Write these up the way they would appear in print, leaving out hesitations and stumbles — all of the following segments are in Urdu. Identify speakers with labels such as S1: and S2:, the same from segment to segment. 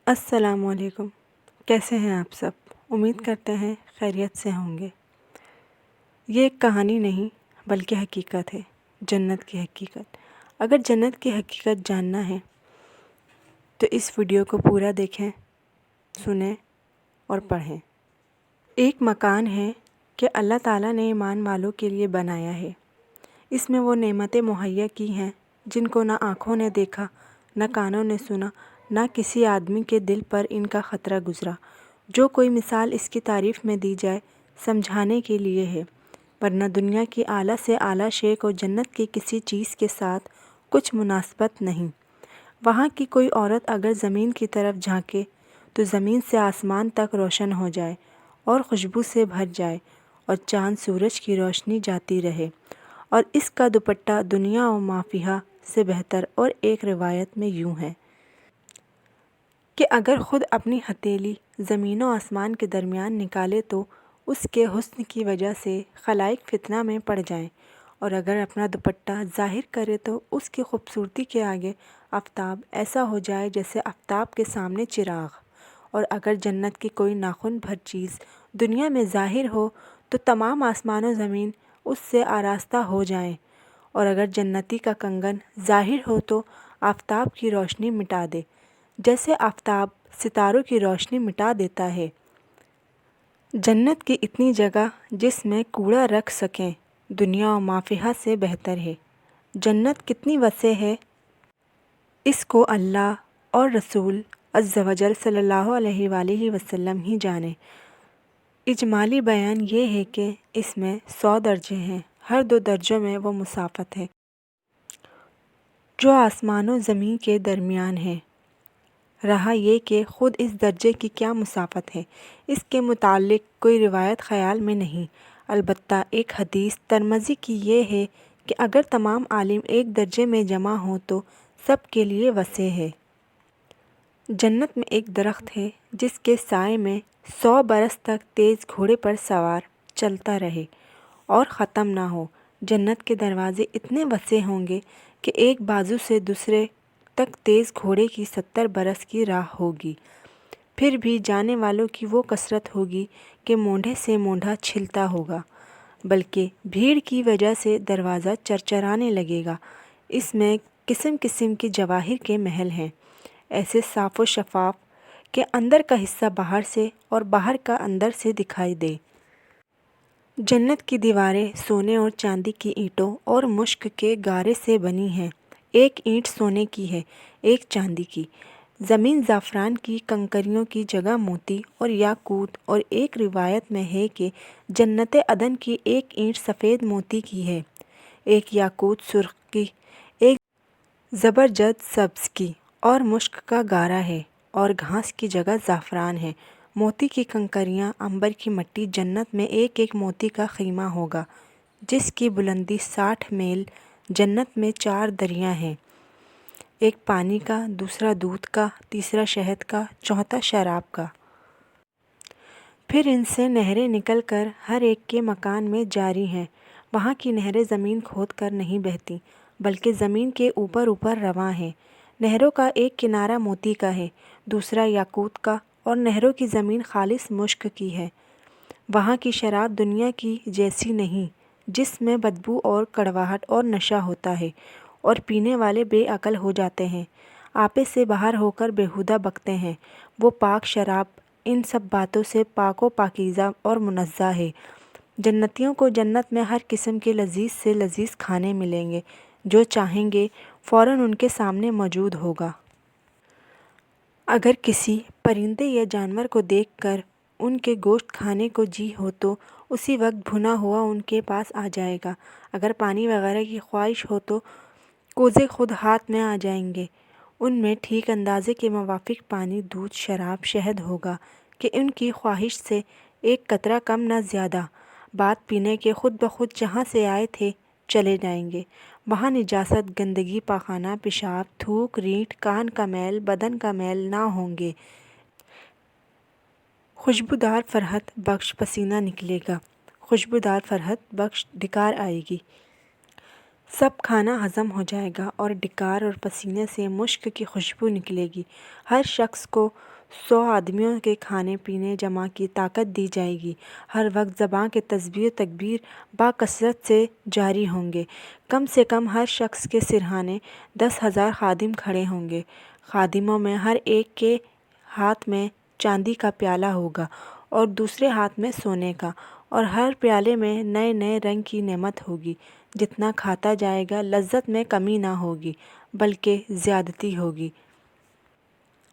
S1: السلام علیکم۔ کیسے ہیں آپ سب؟ امید کرتے ہیں خیریت سے ہوں گے۔ یہ ایک کہانی نہیں بلکہ حقیقت ہے، جنت کی حقیقت۔ اگر جنت کی حقیقت جاننا ہے تو اس ویڈیو کو پورا دیکھیں، سنیں اور پڑھیں۔ ایک مکان ہے کہ اللہ تعالیٰ نے ایمان والوں کے لیے بنایا ہے۔ اس میں وہ نعمتیں مہیا کی ہیں جن کو نہ آنکھوں نے دیکھا، نہ کانوں نے سنا، نہ کسی آدمی کے دل پر ان کا خطرہ گزرا۔ جو کوئی مثال اس کی تعریف میں دی جائے سمجھانے کے لیے ہے، ورنہ دنیا کی اعلیٰ سے اعلیٰ شے کو جنت کی کسی چیز کے ساتھ کچھ مناسبت نہیں۔ وہاں کی کوئی عورت اگر زمین کی طرف جھانکے تو زمین سے آسمان تک روشن ہو جائے اور خوشبو سے بھر جائے، اور چاند سورج کی روشنی جاتی رہے، اور اس کا دوپٹہ دنیا و ما فیہا سے بہتر۔ اور ایک روایت میں یوں ہے کہ اگر خود اپنی ہتھیلی زمین و آسمان کے درمیان نکالے تو اس کے حسن کی وجہ سے خلائق فتنہ میں پڑ جائیں، اور اگر اپنا دوپٹہ ظاہر کرے تو اس کی خوبصورتی کے آگے آفتاب ایسا ہو جائے جیسے آفتاب کے سامنے چراغ۔ اور اگر جنت کی کوئی ناخن بھر چیز دنیا میں ظاہر ہو تو تمام آسمان و زمین اس سے آراستہ ہو جائیں، اور اگر جنتی کا کنگن ظاہر ہو تو آفتاب کی روشنی مٹا دے جیسے آفتاب ستاروں کی روشنی مٹا دیتا ہے۔ جنت کی اتنی جگہ جس میں کوڑا رکھ سکیں دنیا و ما فیہا سے بہتر ہے۔ جنت کتنی وسیع ہے، اس کو اللہ اور رسول عز و جل صلی اللہ علیہ وآلہ وسلم ہی جانے۔ اجمالی بیان یہ ہے کہ اس میں 100 درجے ہیں، ہر 2 درجوں میں وہ مسافت ہے جو آسمان و زمین کے درمیان ہے۔ رہا یہ کہ خود اس درجے کی کیا مسافت ہے، اس کے متعلق کوئی روایت خیال میں نہیں، البتہ ایک حدیث ترمذی کی یہ ہے کہ اگر تمام عالم ایک درجے میں جمع ہوں تو سب کے لیے وسع ہے۔ جنت میں ایک درخت ہے جس کے سائے میں 100 برس تک تیز گھوڑے پر سوار چلتا رہے اور ختم نہ ہو۔ جنت کے دروازے اتنے وسیع ہوں گے کہ ایک بازو سے دوسرے تک تیز گھوڑے کی 70 برس کی راہ ہوگی، پھر بھی جانے والوں کی وہ کثرت ہوگی کہ مونڈھے سے مونڈھا چھلتا ہوگا، بلکہ بھیڑ کی وجہ سے دروازہ چرچرانے لگے گا۔ اس میں قسم قسم کے جواہر کے محل ہیں، ایسے صاف و شفاف کہ اندر کا حصہ باہر سے اور باہر کا اندر سے دکھائی دے۔ جنت کی دیواریں سونے اور چاندی کی اینٹوں اور مشک کے گارے سے بنی ہیں، ایک اینٹ سونے کی ہے، ایک چاندی کی۔ زمین زعفران کی کنکریوں کی جگہ موتی اور یاقوت، اور ایک روایت میں ہے کہ جنت عدن کی ایک اینٹ سفید موتی کی ہے، ایک یاقوت سرخ کی، ایک زبرجد سبز کی، اور مشک کا گارا ہے، اور گھاس کی جگہ زعفران ہے۔ موتی کی کنکریاں، عنبر کی مٹی۔ جنت میں ایک ایک موتی کا خیمہ ہوگا جس کی بلندی 60 میل۔ جنت میں 4 دریا ہیں، ایک پانی کا، دوسرا دودھ کا، تیسرا شہد کا، چوتھا شراب کا۔ پھر ان سے نہریں نکل کر ہر ایک کے مکان میں جاری ہیں۔ وہاں کی نہریں زمین کھود کر نہیں بہتیں بلکہ زمین کے اوپر اوپر رواں ہیں۔ نہروں کا ایک کنارہ موتی کا ہے، دوسرا یاقوت کا، اور نہروں کی زمین خالص مشک کی ہے۔ وہاں کی شراب دنیا کی جیسی نہیں جس میں بدبو اور کڑواہٹ اور نشہ ہوتا ہے اور پینے والے بے عقل ہو جاتے ہیں، آپے سے باہر ہو کر بیہودہ بکتے ہیں۔ وہ پاک شراب ان سب باتوں سے پاک و پاکیزہ اور منزہ ہے۔ جنتیوں کو جنت میں ہر قسم کے لذیذ سے لذیذ کھانے ملیں گے، جو چاہیں گے فوراً ان کے سامنے موجود ہوگا۔ اگر کسی پرندے یا جانور کو دیکھ کر ان کے گوشت کھانے کو جی ہو تو اسی وقت بھنا ہوا ان کے پاس آ جائے گا۔ اگر پانی وغیرہ کی خواہش ہو تو کوزے خود ہاتھ میں آ جائیں گے۔ ان میں ٹھیک اندازے کے موافق پانی، دودھ، شراب، شہد ہوگا کہ ان کی خواہش سے ایک قطرہ کم نہ زیادہ۔ بات پینے کے خود بخود جہاں سے آئے تھے چلے جائیں گے۔ وہاں نجاست، گندگی، پاخانہ، پیشاب، تھوک، رینٹ، کان کا میل، بدن کا میل نہ ہوں گے۔ خوشبودار فرحت بخش پسینہ نکلے گا، خوشبودار فرحت بخش ڈکار آئے گی۔ سب کھانا ہضم ہو جائے گا اور ڈکار اور پسینے سے مشک کی خوشبو نکلے گی۔ ہر شخص کو 100 آدمیوں کے کھانے پینے جمع کی طاقت دی جائے گی۔ ہر وقت زبان کے تسبیح و تکبیر باکثرت سے جاری ہوں گے۔ کم سے کم ہر شخص کے سرہانے 10,000 خادم کھڑے ہوں گے۔ خادموں میں ہر ایک کے ہاتھ میں چاندی کا پیالہ ہوگا اور دوسرے ہاتھ میں سونے کا، اور ہر پیالے میں نئے نئے رنگ کی نعمت ہوگی۔ جتنا کھاتا جائے گا لذت میں کمی نہ ہوگی بلکہ زیادتی ہوگی۔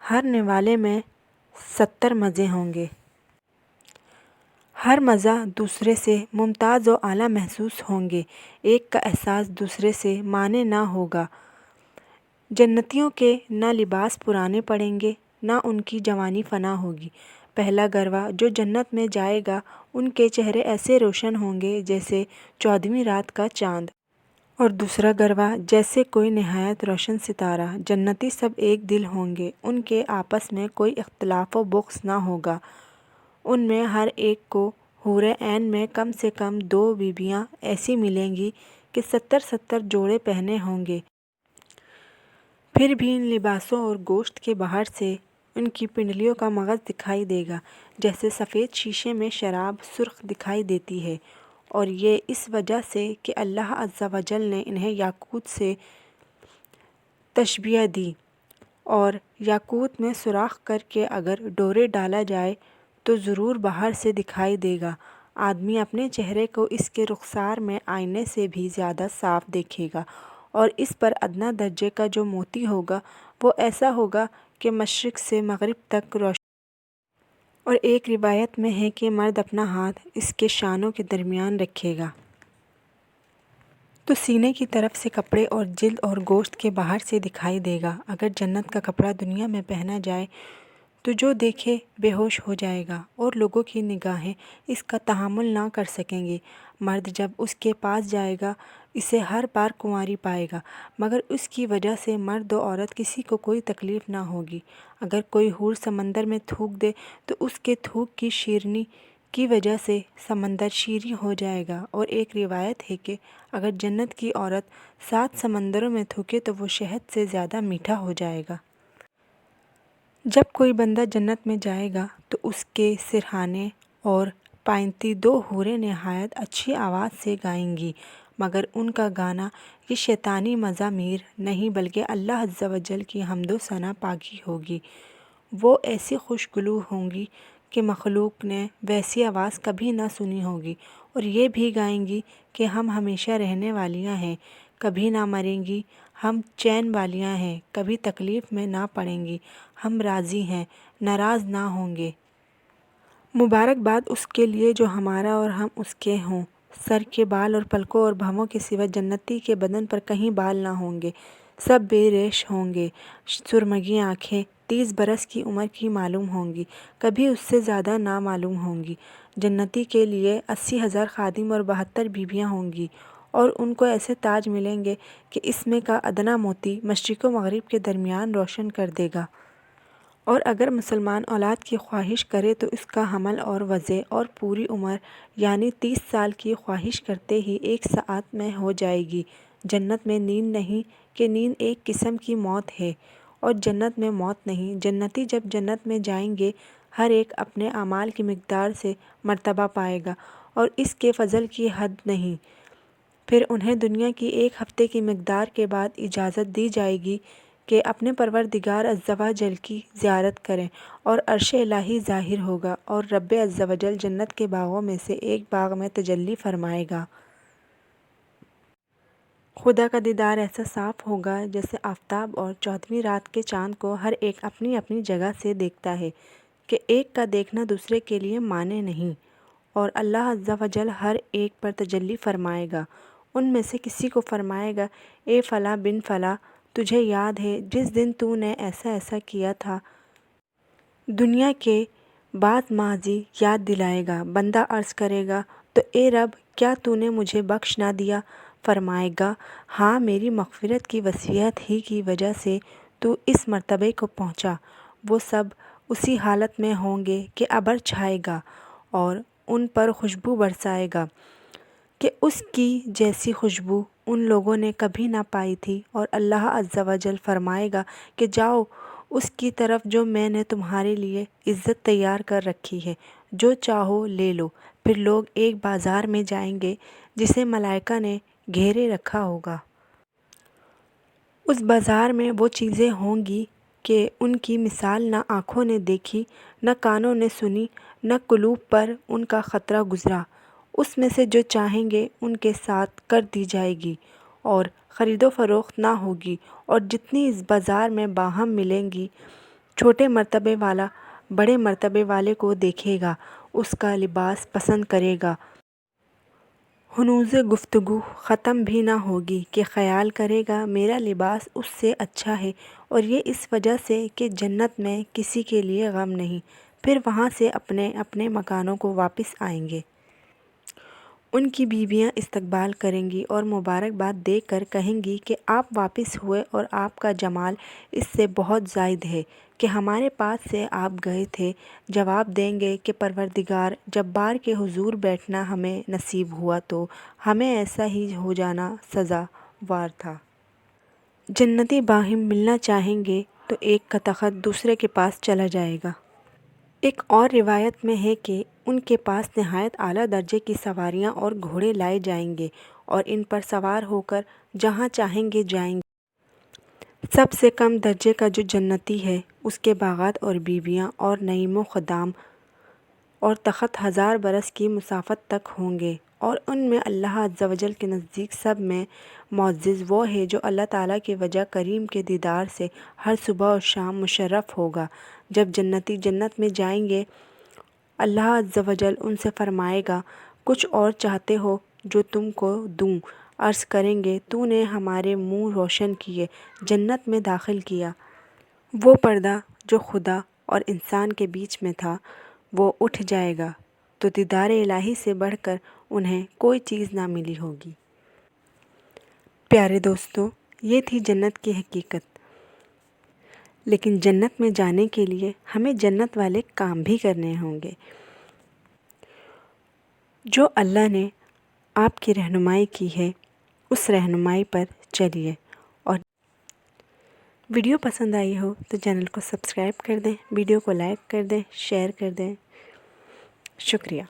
S1: ہر نوالے میں 70 مزے ہوں گے۔ ہر مزہ دوسرے سے ممتاز و اعلیٰ محسوس ہوں گے۔ ایک کا احساس دوسرے سے مانے نہ ہوگا۔ جنتیوں کے نہ لباس پرانے پڑیں گے نہ ان کی جوانی فنا ہوگی۔ پہلا گروہ جو جنت میں جائے گا ان کے چہرے ایسے روشن ہوں گے جیسے 14ویں رات کا چاند، اور دوسرا گروہ جیسے کوئی نہایت روشن ستارہ۔ جنتی سب ایک دل ہوں گے، ان کے آپس میں کوئی اختلاف و بغض نہ ہوگا۔ ان میں ہر ایک کو حور عین میں کم سے کم 2 بیویاں ایسی ملیں گی کہ 70 جوڑے پہنے ہوں گے۔ پھر بھی ان لباسوں اور گوشت کے باہر سے ان کی پنڈلیوں کا مغز دکھائی دے گا جیسے سفید شیشے میں شراب سرخ دکھائی دیتی ہے، اور یہ اس وجہ سے کہ اللہ عز و جل نے انہیں یاقوت سے تشبیہ دی، اور یاقوت میں سوراخ کر کے اگر ڈورے ڈالا جائے تو ضرور باہر سے دکھائی دے گا۔ آدمی اپنے چہرے کو اس کے رخسار میں آئینے سے بھی زیادہ صاف دیکھے گا، اور اس پر ادنیٰ درجے کا جو موتی ہوگا وہ ایسا ہوگا کہ مشرق سے مغرب تک روشن۔ اور ایک روایت میں ہے کہ مرد اپنا ہاتھ اس کے شانوں کے درمیان رکھے گا تو سینے کی طرف سے کپڑے اور جلد اور گوشت کے باہر سے دکھائی دے گا۔ اگر جنت کا کپڑا دنیا میں پہنا جائے تو جو دیکھے بے ہوش ہو جائے گا، اور لوگوں کی نگاہیں اس کا تحمل نہ کر سکیں گی۔ مرد جب اس کے پاس جائے گا اسے ہر بار کنواری پائے گا، مگر اس کی وجہ سے مرد و عورت کسی کو کوئی تکلیف نہ ہوگی۔ اگر کوئی حور سمندر میں تھوک دے تو اس کے تھوک کی شیرنی کی وجہ سے سمندر شیریں ہو جائے گا، اور ایک روایت ہے کہ اگر جنت کی عورت 7 سمندروں میں تھوکے تو وہ شہد سے زیادہ میٹھا ہو جائے گا۔ جب کوئی بندہ جنت میں جائے گا تو اس کے سرہانے اور پائنتی 2 حوریں نہایت اچھی آواز سے گائیں گی، مگر ان کا گانا یہ شیطانی مزامیر نہیں بلکہ اللہ عز و جل کی حمد و ثنا پاکی ہوگی۔ وہ ایسی خوشگلو ہوں گی کہ مخلوق نے ویسی آواز کبھی نہ سنی ہوگی، اور یہ بھی گائیں گی کہ ہم ہمیشہ رہنے والیاں ہیں، کبھی نہ مریں گی، ہم چین والیاں ہیں، کبھی تکلیف میں نہ پڑیں گی، ہم راضی ہیں، ناراض نہ ہوں گے۔ مبارکباد اس کے لیے جو ہمارا اور ہم اس کے ہوں۔ سر کے بال اور پلکوں اور بھووں کے سوا جنتی کے بدن پر کہیں بال نہ ہوں گے، سب بے ریش ہوں گے۔ سرمگی آنکھیں 30 برس کی عمر کی معلوم ہوں گی، کبھی اس سے زیادہ نہ معلوم ہوں گی۔ جنتی کے لیے 80,000 خادم اور 72 بیویاں ہوں گی، اور ان کو ایسے تاج ملیں گے کہ اس میں کا ادنیٰ موتی مشرق و مغرب کے درمیان روشن کر دے گا۔ اور اگر مسلمان اولاد کی خواہش کرے تو اس کا حمل اور وضع اور پوری عمر یعنی 30 سال کی خواہش کرتے ہی 1 ساعت میں ہو جائے گی۔ جنت میں نیند نہیں کہ نیند ایک قسم کی موت ہے، اور جنت میں موت نہیں۔ جنتی جب جنت میں جائیں گے ہر ایک اپنے اعمال کی مقدار سے مرتبہ پائے گا، اور اس کے فضل کی حد نہیں۔ پھر انہیں دنیا کی 1 ہفتے کی مقدار کے بعد اجازت دی جائے گی کہ اپنے پروردگار عز و جل کی زیارت کریں، اور عرش الہی ظاہر ہوگا، اور رب عز و جل جنت کے باغوں میں سے ایک باغ میں تجلی فرمائے گا۔ خدا کا دیدار ایسا صاف ہوگا جیسے آفتاب اور 14ویں رات کے چاند کو ہر ایک اپنی اپنی جگہ سے دیکھتا ہے، کہ ایک کا دیکھنا دوسرے کے لیے مانع نہیں۔ اور اللہ عز و جل ہر ایک پر تجلی فرمائے گا۔ ان میں سے کسی کو فرمائے گا، اے فلاں بن فلاں، تجھے یاد ہے جس دن تو نے ایسا ایسا کیا تھا؟ دنیا کے بعض ماضی یاد دلائے گا۔ بندہ عرض کرے گا، تو اے رب کیا تو نے مجھے بخش نہ دیا؟ فرمائے گا، ہاں، میری مغفرت کی وسعت ہی کی وجہ سے تو اس مرتبے کو پہنچا۔ وہ سب اسی حالت میں ہوں گے کہ ابر چھائے گا اور ان پر خوشبو برسائے گا کہ اس کی جیسی خوشبو ان لوگوں نے کبھی نہ پائی تھی، اور اللہ عز و جل فرمائے گا کہ جاؤ اس کی طرف جو میں نے تمہارے لیے عزت تیار کر رکھی ہے، جو چاہو لے لو۔ پھر لوگ ایک بازار میں جائیں گے جسے ملائکہ نے گھیرے رکھا ہوگا۔ اس بازار میں وہ چیزیں ہوں گی کہ ان کی مثال نہ آنکھوں نے دیکھی، نہ کانوں نے سنی، نہ قلوب پر ان کا خطرہ گزرا۔ اس میں سے جو چاہیں گے ان کے ساتھ کر دی جائے گی، اور خرید و فروخت نہ ہوگی، اور جتنی اس بازار میں باہم ملیں گی، چھوٹے مرتبے والا بڑے مرتبے والے کو دیکھے گا، اس کا لباس پسند کرے گا۔ ہنوز گفتگو ختم بھی نہ ہوگی کہ خیال کرے گا میرا لباس اس سے اچھا ہے، اور یہ اس وجہ سے کہ جنت میں کسی کے لیے غم نہیں۔ پھر وہاں سے اپنے اپنے مکانوں کو واپس آئیں گے۔ ان کی بیویاں استقبال کریں گی اور مبارکباد دے کر کہیں گی کہ آپ واپس ہوئے اور آپ کا جمال اس سے بہت زائد ہے کہ ہمارے پاس سے آپ گئے تھے۔ جواب دیں گے کہ پروردگار جبار کے حضور بیٹھنا ہمیں نصیب ہوا تو ہمیں ایسا ہی ہو جانا سزاوار تھا۔ جنتی باہم ملنا چاہیں گے تو ایک کا تخت دوسرے کے پاس چلا جائے گا۔ ایک اور روایت میں ہے کہ ان کے پاس نہایت اعلیٰ درجے کی سواریاں اور گھوڑے لائے جائیں گے، اور ان پر سوار ہو کر جہاں چاہیں گے جائیں گے۔ سب سے کم درجے کا جو جنتی ہے، اس کے باغات اور بیویاں اور نعیم و خدام اور تخت 1000 برس کی مسافت تک ہوں گے، اور ان میں اللہ عز و جل کے نزدیک سب میں معزز وہ ہے جو اللہ تعالیٰ کی وجہ کریم کے دیدار سے ہر صبح و شام مشرف ہوگا۔ جب جنتی جنت میں جائیں گے، اللہ عز و جل ان سے فرمائے گا، کچھ اور چاہتے ہو جو تم کو دوں؟ عرض کریں گے، تو نے ہمارے منہ روشن کیے، جنت میں داخل کیا۔ وہ پردہ جو خدا اور انسان کے بیچ میں تھا وہ اٹھ جائے گا، تو دیدار الہی سے بڑھ کر انہیں کوئی چیز نہ ملی ہوگی۔ پیارے دوستو، یہ تھی جنت کی حقیقت۔ لیکن جنت میں جانے کے لیے ہمیں جنت والے کام بھی کرنے ہوں گے۔ جو اللہ نے آپ کی رہنمائی کی ہے، اس رہنمائی پر چلیے، اور ویڈیو پسند آئی ہو تو چینل کو سبسکرائب کر دیں، ویڈیو کو لائک کر دیں، شیئر کر دیں۔ شکریہ۔